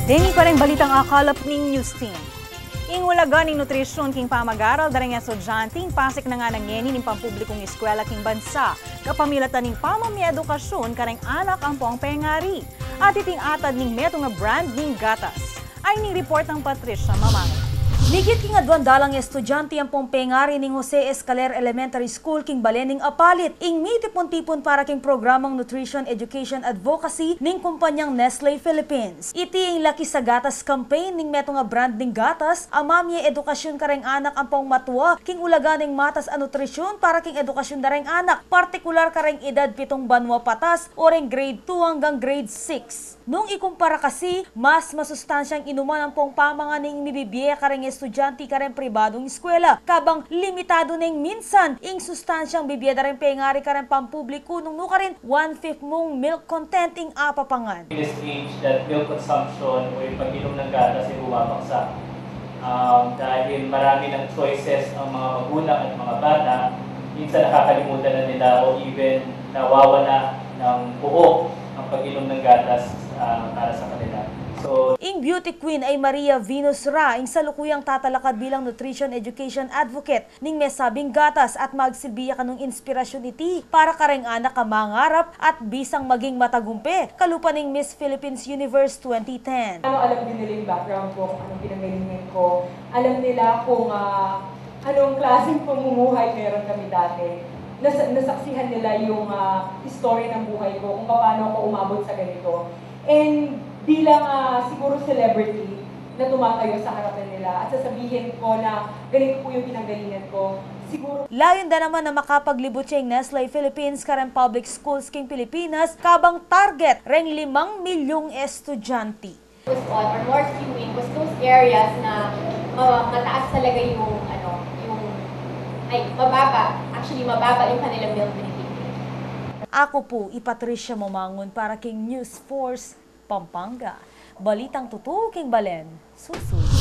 Dini pa rin balitang akalap ning news team. Ingulaga ning nutrisyon king pamag-aral daring estudyante pasik na nga nangyeni ning pampublikong eskwela king bansa. Kapamilatan ning pamami edukasyon kareng anak ang puang pengari. At iting-atad ning meto nga brand ning gatas. Ay ning report ng Patricia Mamango. Ligit king adwan dalang estudyante ang pengari ning Jose Escaler Elementary School king Balening Apalit ing mitipon-tipon para king programang Nutrition Education Advocacy ning kumpanyang Nestle Philippines. Iti ing laki sa gatas campaign ning meto nga brand ning gatas, amami edukasyon kareng anak ang pong matuwa king ulaga ning matas a nutrisyon para king edukasyon dareng anak, partikular kareng edad 7 banwa patas o ring grade 2 hanggang grade 6. Nung ikumpara kasi, mas masustansyang inuman ang pong pamanga ning mibibiya kareng estudyante kareng pribadong eskwela, kabang limitado ning minsan ing sustansyang bibiya dareng pengari kareng pampubliko nung nukarin 1/5 mong milk content ing apapangan. In this age that milk consumption o yung pag-inom ng gatas ay bumabagsak. Dahil marami ng choices ang mga magulang at mga bata, minsan nakakalimutan na nila o even nawawala ng buo ang pag-inom ng gatas para sa kanila. So, ing beauty queen ay Maria Venus Ra, ing salukuyang tatalakad bilang nutrition education advocate ning may sabing gatas at magsilbiya kanong inspirasyon iti para kareng anak ka mangarap at bisang maging matagumpe kalupa ning Miss Philippines Universe 2010. Alam din nila yung background ko, kung anong pinanggalingan ko. Alam nila kung anong klaseng pamumuhay meron kami dati. Nasaksihan nila yung history ng buhay ko, kung paano ako umabot sa ganito. And bilang siguro celebrity na tumatayo sa harapan nila at sasabihin ko na ganito po yung pinanggalingan ko, siguro... Layon da naman na makapaglibot siya yung Nestle Philippines karang public schools king Pilipinas kabang target reng 5 milyong estudyante. Or more skewing was those areas na mataas talaga yung mababa yung kanilang milk benefiting. Ako po, Patricia Mamangon para king News Force Pampanga. Balitang tutuking Balen, susunod.